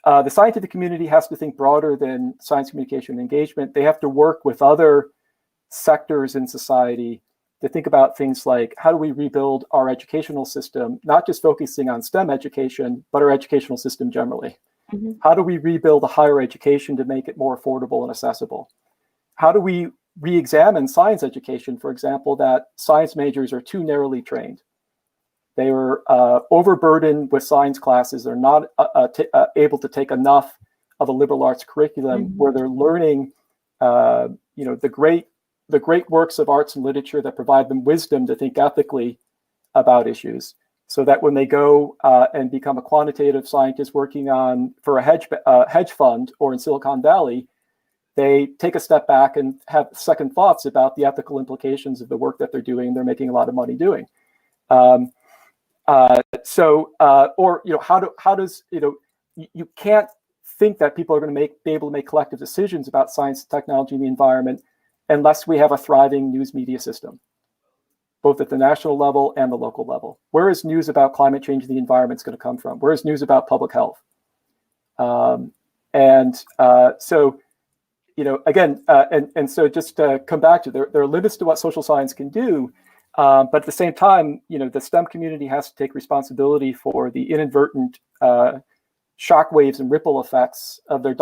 the scientific community has to think broader than science communication and engagement. They have to work with other sectors in society to think about things like, how do we rebuild our educational system, not just focusing on STEM education, but our educational system generally. How do we rebuild a higher education to make it more affordable and accessible? How do we re-examine science education, for example, that science majors are too narrowly trained? They are overburdened with science classes. They're not able to take enough of a liberal arts curriculum where they're learning, you know, the great works of arts and literature that provide them wisdom to think ethically about issues, so that when they go and become a quantitative scientist working for a hedge fund or in Silicon Valley, they take a step back and have second thoughts about the ethical implications of the work that they're doing. They're making a lot of money doing. Or, you know, how does, you know, you can't think that people are going to be able to make collective decisions about science, technology, and the environment unless we have a thriving news media system, both at the national level and the local level. Where is news about climate change and the environment going to come from? Where is news about public health? So, again, and so just to come back to, there are limits to what social science can do, but at the same time, the STEM community has to take responsibility for the inadvertent shockwaves and ripple effects of their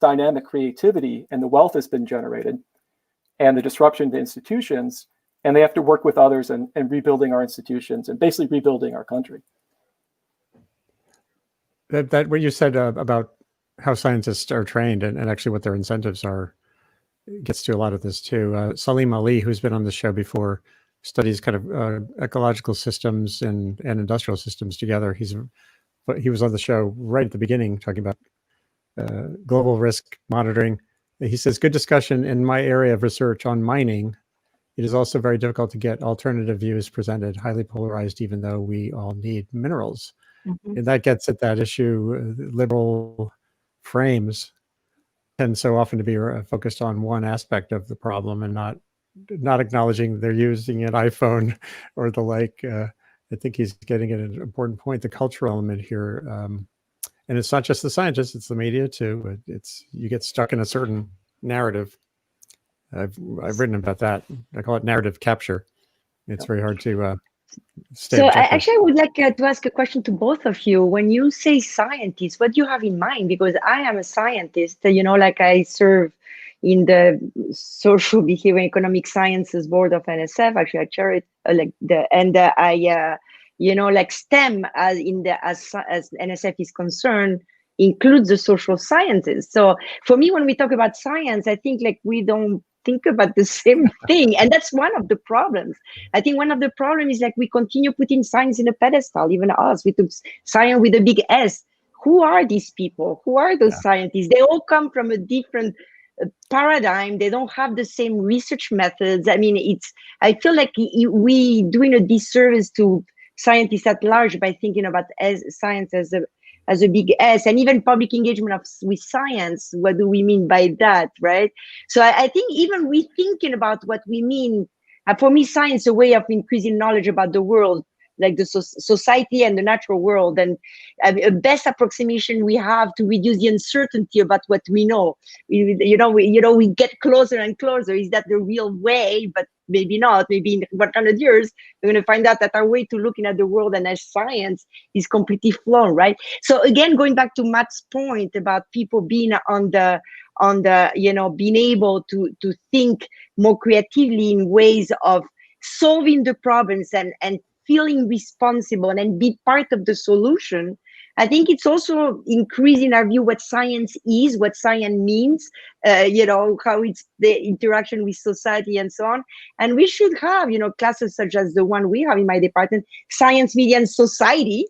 dynamic creativity and the wealth that's been generated and the disruption to institutions. And they have to work with others and rebuilding our institutions and basically rebuilding our country. That what you said about how scientists are trained and actually what their incentives are gets to a lot of this too. Salim Ali, who's been on the show before, studies kind of ecological systems and industrial systems together. He was on the show right at the beginning talking about global risk monitoring. He says, good discussion in my area of research on mining. It is also very difficult to get alternative views presented, highly polarized, even though we all need minerals. Mm-hmm. And that gets at that issue. Liberal frames tend so often to be focused on one aspect of the problem and not acknowledging they're using an iPhone or the like. I think he's getting at an important point, the cultural element here. And it's not just the scientists, it's the media too. You get stuck in a certain narrative. I've written about that. I call it narrative capture. It's very hard to stay So objective. I would like to ask a question to both of you. When you say scientist, what do you have in mind? Because I am a scientist, like I serve in the Social Behavior and Economic Sciences Board of NSF. Actually, I chair it, like STEM as NSF is concerned includes the social sciences. So for me, when we talk about science, I think like we don't think about the same thing. And that's one of the problems. I think one of the problems is like we continue putting science in a pedestal, even us. We took science with a big S. Who are these people? Who are those scientists? They all come from a different paradigm. They don't have the same research methods. I mean, I feel like we doing a disservice to scientists at large by thinking about science as a big S, and even public engagement with science. What do we mean by that, right? So I think even we thinking about what we mean, for me, science is a way of increasing knowledge about the world, like the society and the natural world, and a best approximation we have to reduce the uncertainty about what we know. We get closer and closer. Is that the real way? But maybe not. Maybe in 100 years, we're going to find out that our way to looking at the world and as science is completely flawed, right? So again, going back to Matt's point about people being on the being able to think more creatively in ways of solving the problems and feeling responsible and be part of the solution. I think it's also increasing our view what science is, what science means, how it's the interaction with society and so on. And we should have, classes such as the one we have in my department, science, media, and society.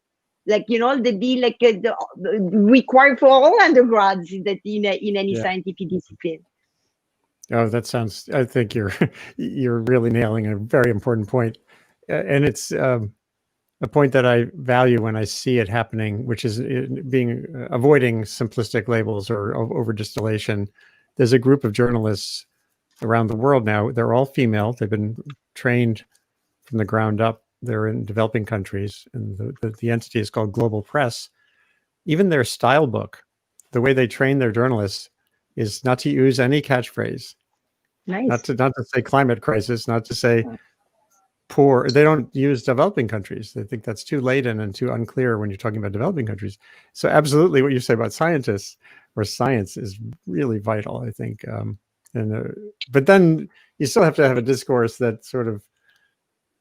Like, they be like required for all undergrads that in any scientific discipline. Oh, that sounds, I think you're really nailing a very important point. And it's a point that I value when I see it happening, which is avoiding simplistic labels or over distillation. There's a group of journalists around the world now. They're all female. They've been trained from the ground up. They're in developing countries, and the entity is called Global Press. Even their style book, the way they train their journalists, is not to use any catchphrase. Nice. Not to say climate crisis, not to say poor. They don't use developing countries. They think that's too laden and too unclear when you're talking about developing countries. So absolutely what you say about scientists or science is really vital, I think. But then you still have to have a discourse that sort of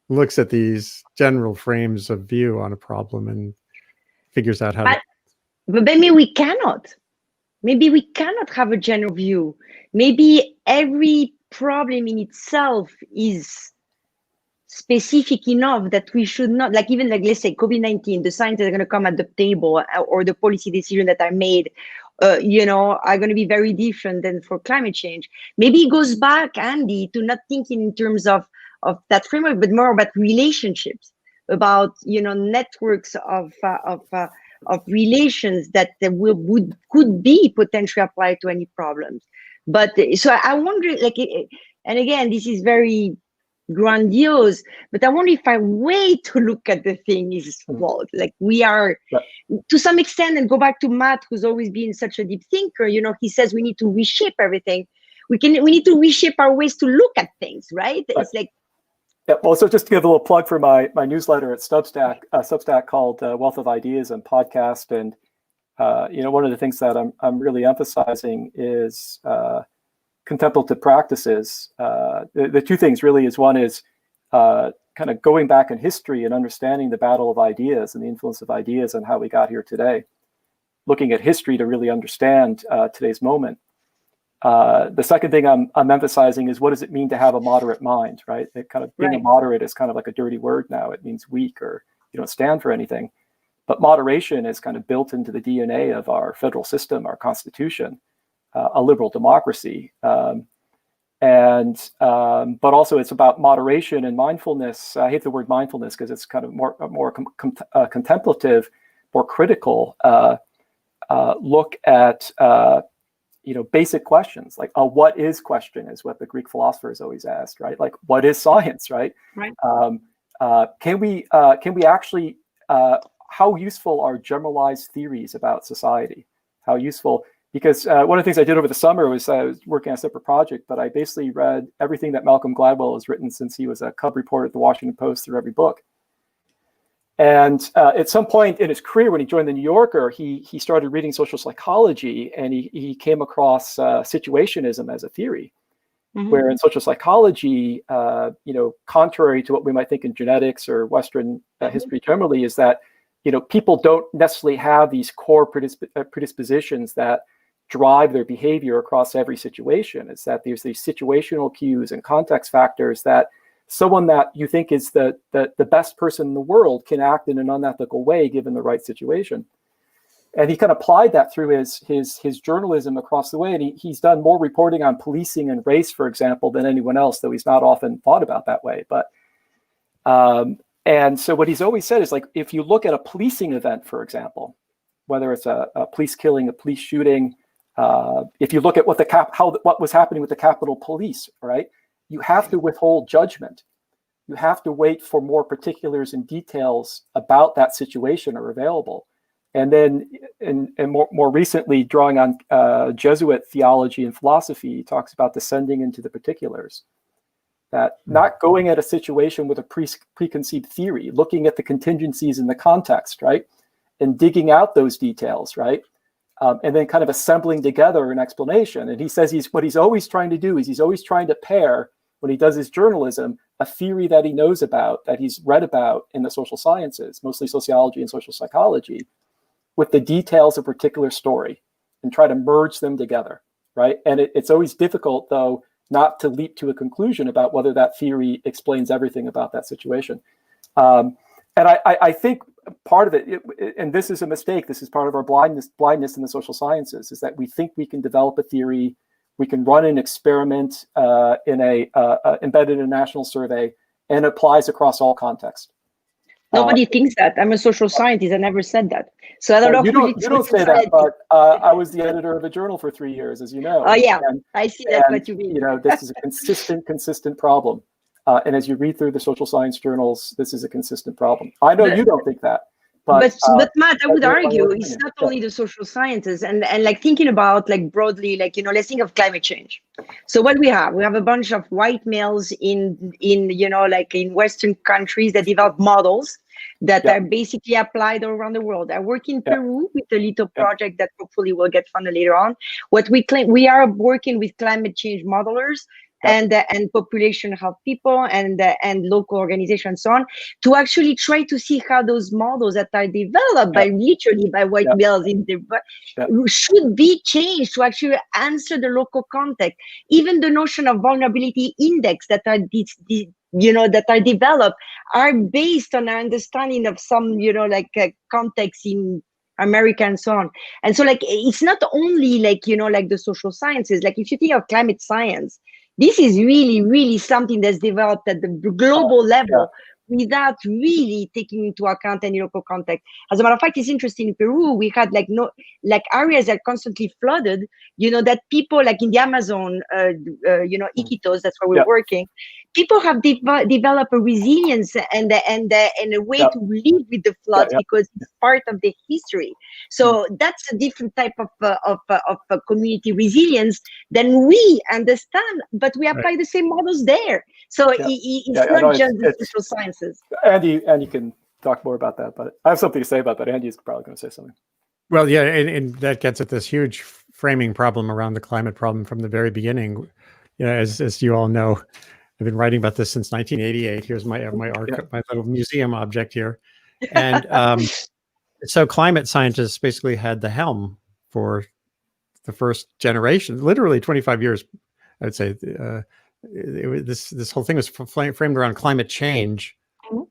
looks at these general frames of view on a problem and figures out how to... But maybe we cannot. Maybe we cannot have a general view. Maybe every problem in itself is specific enough that we should not, like even like, let's say COVID-19, the scientists are going to come at the table, or the policy decision that are made, are going to be very different than for climate change. Maybe it goes back, Andy, to not thinking in terms of that framework, but more about relationships, about networks of relations that could be potentially applied to any problems. But so I wonder, like, and again, this is very grandiose, but I wonder if our way to look at the thing is flawed. Like, we are, to some extent, and go back to Matt, who's always been such a deep thinker, you know, he says we need to reshape everything. We need to reshape our ways to look at things, right? It's like, yeah, well, so just to give a little plug for my newsletter at Substack called Wealth of Ideas and podcast. And, you know, one of the things that I'm really emphasizing is contemplative practices. The two things really is, one is kind of going back in history and understanding the battle of ideas and the influence of ideas and how we got here today. Looking at history to really understand today's moment. The second thing I'm emphasizing is, what does it mean to have a moderate mind, right? It kind of, being a moderate is kind of like a dirty word now. It means weak, or you don't stand for anything. But moderation is kind of built into the DNA of our federal system, our constitution, a liberal democracy. But also it's about moderation and mindfulness. I hate the word mindfulness because it's kind of more contemplative, more critical look at you know, basic questions like a what is question is what the Greek philosophers always asked, right? Like, what is science, right? Right. Can we actually, how useful are generalized theories about society? How useful? Because one of the things I did over the summer was, I was working on a separate project, but I basically read everything that Malcolm Gladwell has written since he was a cub reporter at the Washington Post, through every book. And at some point in his career, when he joined the New Yorker, he started reading social psychology, and he came across situationism as a theory, where in social psychology, you know, contrary to what we might think in genetics or Western history generally, is that, you know, people don't necessarily have these core predispositions that drive their behavior across every situation. It's that there's these situational cues and context factors that someone that you think is the best person in the world can act in an unethical way given the right situation. And he kind of applied that through his journalism across the way. And he's done more reporting on policing and race, for example, than anyone else, though he's not often thought about that way. But and so what he's always said is, like, if you look at a policing event, for example, whether it's a police killing, a police shooting, if you look at what was happening with the Capitol Police, right? You have to withhold judgment. You have to wait for more particulars and details about that situation are available. And then, and more recently, drawing on Jesuit theology and philosophy, he talks about descending into the particulars. That not going at a situation with a preconceived theory, looking at the contingencies in the context, right? And digging out those details, right? And then kind of assembling together an explanation. And he says what he's always trying to do is he's always trying to pair, when he does his journalism, a theory that he knows about, that he's read about in the social sciences, mostly sociology and social psychology, with the details of a particular story, and try to merge them together, right? And it's always difficult, though, not to leap to a conclusion about whether that theory explains everything about that situation. And I think part of it, and this is a mistake, this is part of our blindness in the social sciences, is that we think we can develop a theory, we can run an experiment embedded in a national survey, and it applies across all contexts. Nobody thinks that. I'm a social scientist. I never said that. So I don't know. You don't say that, but I was the editor of a journal for 3 years, as you know. Oh yeah, I see that. What you mean? You know, this is a consistent problem. And as you read through the social science journals, this is a consistent problem. I know you don't think that. But Matt, I would argue it's not only the social sciences, and like thinking about, like, broadly, like, you know, let's think of climate change. So what we have a bunch of white males in you know, like in Western countries that develop models that are basically applied all around the world. I work in Peru with a little project that hopefully will get funded later on. What we claim, we are working with climate change modelers and population health people and local organizations and so on, to actually try to see how those models that are developed by white males in the should be changed to actually answer the local context. Even the notion of vulnerability index that are that are developed are based on our understanding of some, you know, like context in America and so on. And so, like, it's not only, like, you know, like the social sciences. Like, if you think of climate science, this is really, really something that's developed at the global level, without really taking into account any local context. As a matter of fact, it's interesting. In Peru, we had areas that constantly flooded. That people like in the Amazon, Iquitos, that's where we're working. People have developed a resilience and a way to live with the floods because it's part of the history. So that's a different type of community resilience than we understand, but we apply the same models there. So it's not just the social sciences. Andy can talk more about that, but I have something to say about that. Andy's probably going to say something. Well, yeah, and that gets at this huge framing problem around the climate problem from the very beginning. As you all know, I've been writing about this since 1988. Here's my little museum object here, and so climate scientists basically had the helm for the first generation, literally 25 years. I would say this whole thing was framed around climate change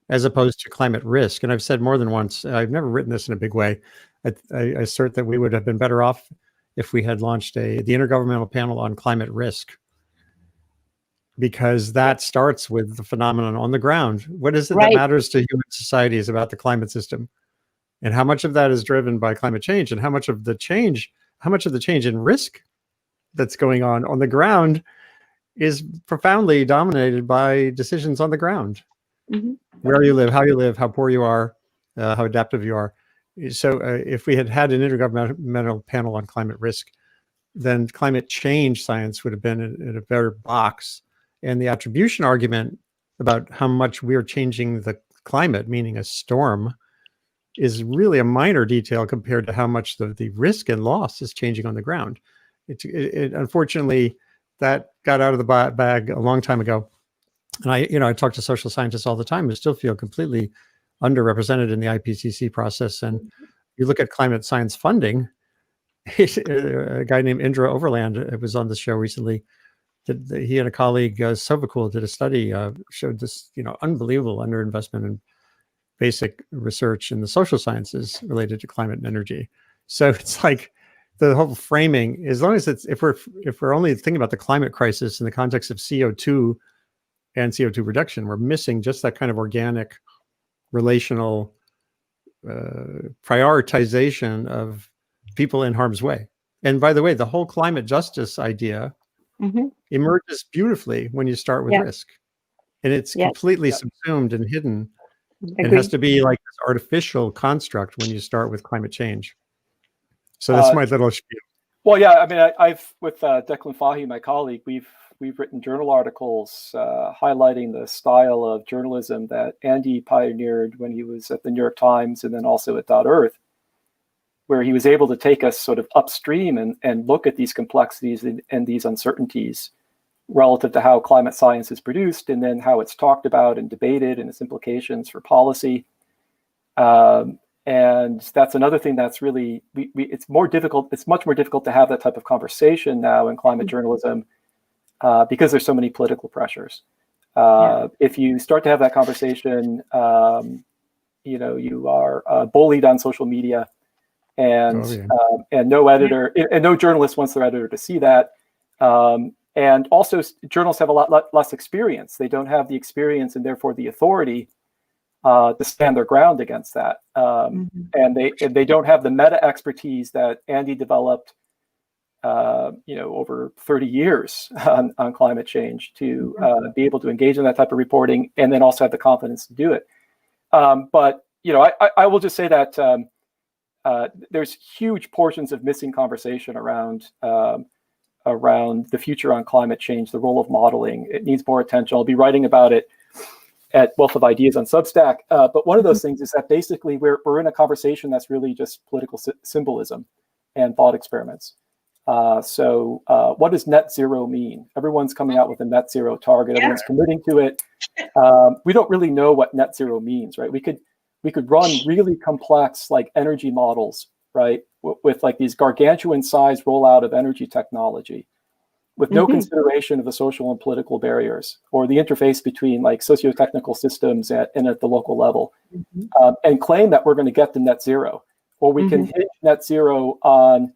as opposed to climate risk. And I've said more than once, I've never written this in a big way. I assert that we would have been better off if we had launched the Intergovernmental Panel on Climate Risk, because that starts with the phenomenon on the ground. What is it that matters to human societies about the climate system? And how much of that is driven by climate change, and how much of the change in risk that's going on the ground is profoundly dominated by decisions on the ground. Where you live, how poor you are, how adaptive you are. So if we had an intergovernmental panel on climate risk, then climate change science would have been in a better box. And the attribution argument about how much we're changing the climate, meaning a storm, is really a minor detail compared to how much the risk and loss is changing on the ground. It unfortunately, that got out of the bag a long time ago. And I talk to social scientists all the time who still feel completely underrepresented in the IPCC process. And you look at climate science funding, a guy named Indra Overland was on the show recently. He and a colleague, Sovacool, did a study, showed this, unbelievable underinvestment in basic research in the social sciences related to climate and energy. So it's like the whole framing, as long as if we're only thinking about the climate crisis in the context of CO2 and CO2 reduction, we're missing just that kind of organic, relational prioritization of people in harm's way. And by the way, the whole climate justice idea emerges beautifully when you start with risk, and it's completely subsumed and hidden. It has to be like this artificial construct when you start with climate change. So that's my little spiel. Well, yeah, I mean, I've with Declan Fahy, my colleague, we've written journal articles highlighting the style of journalism that Andy pioneered when he was at the New York Times and then also at .Earth, where he was able to take us sort of upstream and look at these complexities and these uncertainties relative to how climate science is produced, and then how it's talked about and debated and its implications for policy. And that's another thing that's really, it's more difficult. It's much more difficult to have that type of conversation now in climate journalism because there's so many political pressures. If you start to have that conversation, you are bullied on social media, and no editor and no journalist wants their editor to see that. And also, journalists have a lot less experience. They don't have the experience and therefore the authority to stand their ground against that. And they don't have the meta expertise that Andy developed, over 30 years on climate change to be able to engage in that type of reporting, and then also have the confidence to do it. But I will just say that there's huge portions of missing conversation around the future on climate change, the role of modeling. It needs more attention. I'll be writing about it at Wealth of Ideas on Substack. But one of those things is that basically we're in a conversation that's really just political symbolism and thought experiments. So what does net zero mean? Everyone's coming out with a net zero target. Everyone's committing to it. We don't really know what net zero means, right? We could run really complex like energy models, right? With like these gargantuan size rollout of energy technology with no consideration of the social and political barriers or the interface between like socio-technical systems and at the local level, and claim that we're going to get to net zero, or we can hit net zero on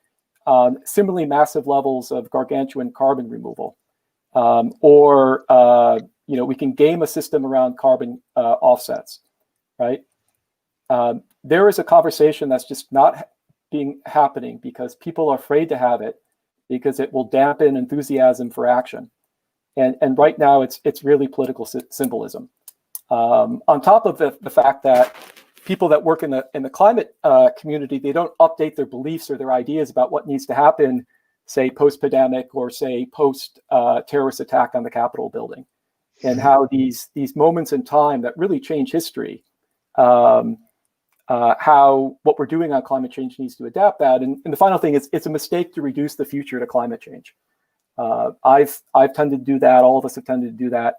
similarly massive levels of gargantuan carbon removal, or we can game a system around carbon offsets, right? There is a conversation that's just not happening because people are afraid to have it because it will dampen enthusiasm for action. And right now it's really political symbolism. On top of the fact that people that work in the climate community, they don't update their beliefs or their ideas about what needs to happen, say post-pandemic or say post-terrorist attack on the Capitol building, and how these moments in time that really change history, how what we're doing on climate change needs to adapt that. And the final thing is it's a mistake to reduce the future to climate change. I've tended to do that. All of us have tended to do that.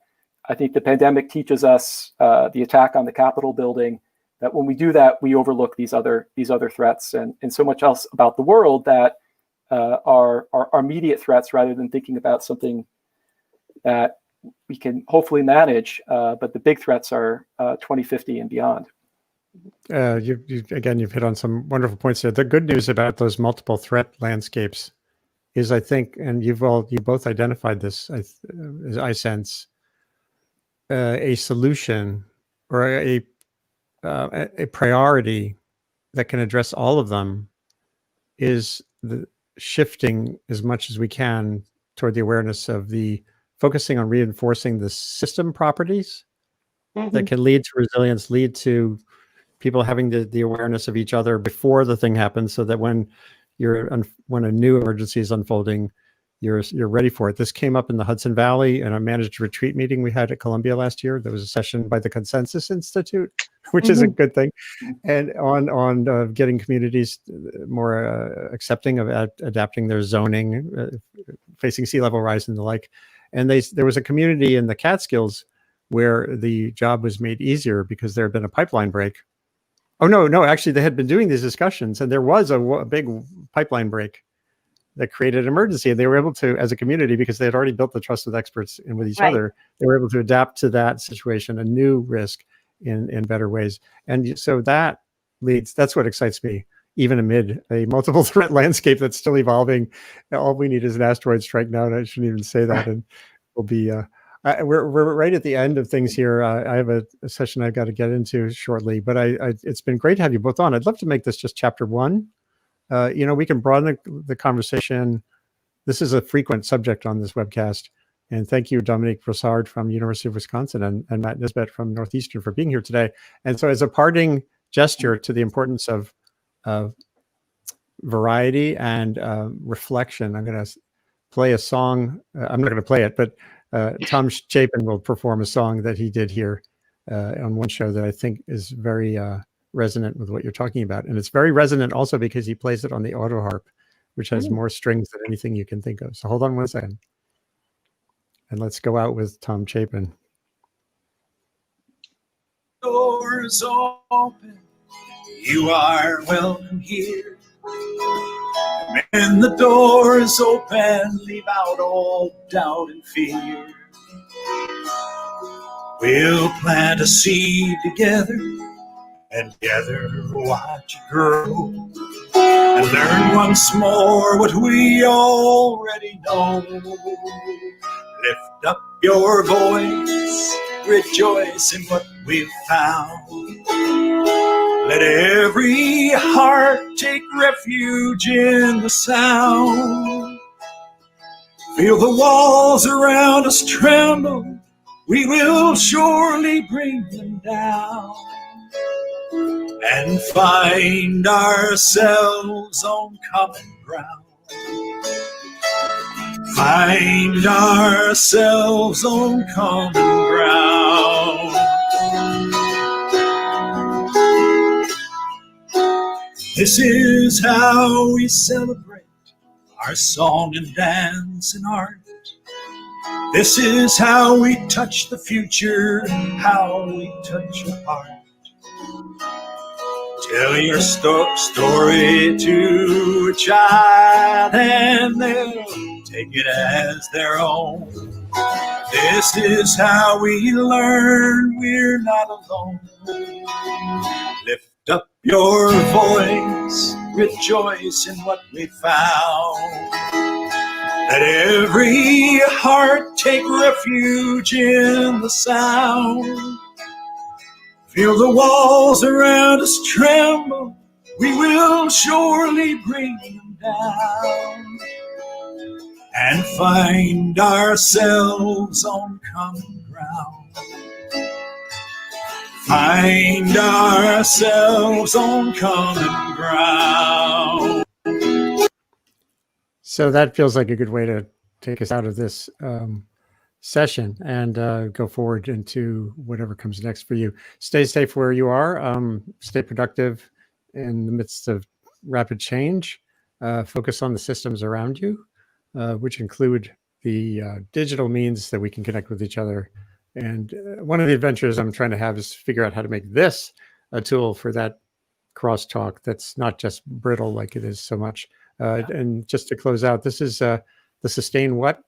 I think the pandemic teaches us, the attack on the Capitol building, that when we do that, we overlook these other threats and so much else about the world that are immediate threats rather than thinking about something that we can hopefully manage. But the big threats are 2050 and beyond. You've hit on some wonderful points there. The good news about those multiple threat landscapes is, I think, and you both identified this, as I sense, a solution or a priority that can address all of them is the shifting as much as we can toward the awareness of focusing on reinforcing the system properties that can lead to resilience, lead to people having the awareness of each other before the thing happens, so that when a new emergency is unfolding, you're ready for it. This came up in the Hudson Valley in a managed retreat meeting we had at Columbia last year. There was a session by the Consensus Institute, which is a good thing, and on getting communities more accepting of adapting their zoning, facing sea level rise and the like. And there was a community in the Catskills where the job was made easier because there had been a pipeline break. Oh, no, actually, they had been doing these discussions, and there was a big pipeline break that created an emergency. And they were able to, as a community, because they had already built the trust with experts and with each other, they were able to adapt to that situation, a new risk in better ways. And so that's what excites me, even amid a multiple threat landscape that's still evolving. All we need is an asteroid strike now, and I shouldn't even say that. And we'll be, we're right at the end of things here. I have a session I've got to get into shortly, but it's been great to have you both on. I'd love to make this just chapter one. We can broaden the conversation. This is a frequent subject on this webcast. And thank you, Dominique Brossard from University of Wisconsin and Matt Nisbet from Northeastern for being here today. And so as a parting gesture to the importance of variety and reflection, I'm going to play a song. I'm not going to play it, but Tom Chapin will perform a song that he did here on one show that I think is very resonant with what you're talking about. And it's very resonant also because he plays it on the auto harp, which has more strings than anything you can think of. So hold on one second. And let's go out with Tom Chapin. Doors open, you are welcome here. When the doors open, leave out all doubt and fear. We'll plant a seed together and together watch it grow, and learn once more what we already know. Lift up your voice, rejoice in what we've found. Let every heart take refuge in the sound. Feel the walls around us tremble, we will surely bring them down. And find ourselves on common ground. Find ourselves on common ground. This is how we celebrate our song and dance and art. This is how we touch the future, how we touch your heart. Tell your story to a child and they'll take it as their own. This is how we learn we're not alone. Lift up your voice, rejoice in what we found. Let every heart take refuge in the sound. Feel the walls around us tremble. We will surely bring them down and find ourselves on common ground. Find ourselves on common ground. So that feels like a good way to take us out of this session and go forward into whatever comes next for you. Stay safe where you are. Stay productive in the midst of rapid change. Focus on the systems around you, which include the digital means that we can connect with each other. And one of the adventures I'm trying to have is figure out how to make this a tool for that crosstalk that's not just brittle like it is so much. And just to close out, this is the Sustain What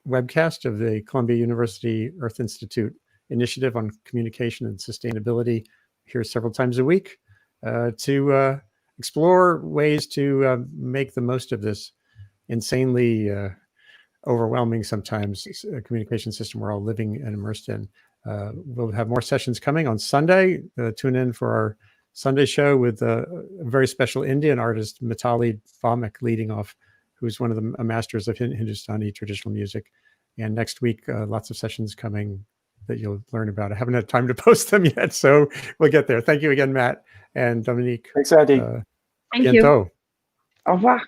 webcast of the Columbia University Earth Institute initiative on communication and sustainability, here several times a week to explore ways to make the most of this insanely overwhelming sometimes communication system we're all living and immersed in. We'll have more sessions coming on Sunday. Tune in for our Sunday show with a very special Indian artist, Mitali Vamik, leading off, who's one of the masters of Hindustani traditional music. And next week, lots of sessions coming that you'll learn about. I haven't had time to post them yet, so we'll get there. Thank you again, Matt and Dominique. Thanks, Andy. Thank you. Bientôt. Au revoir.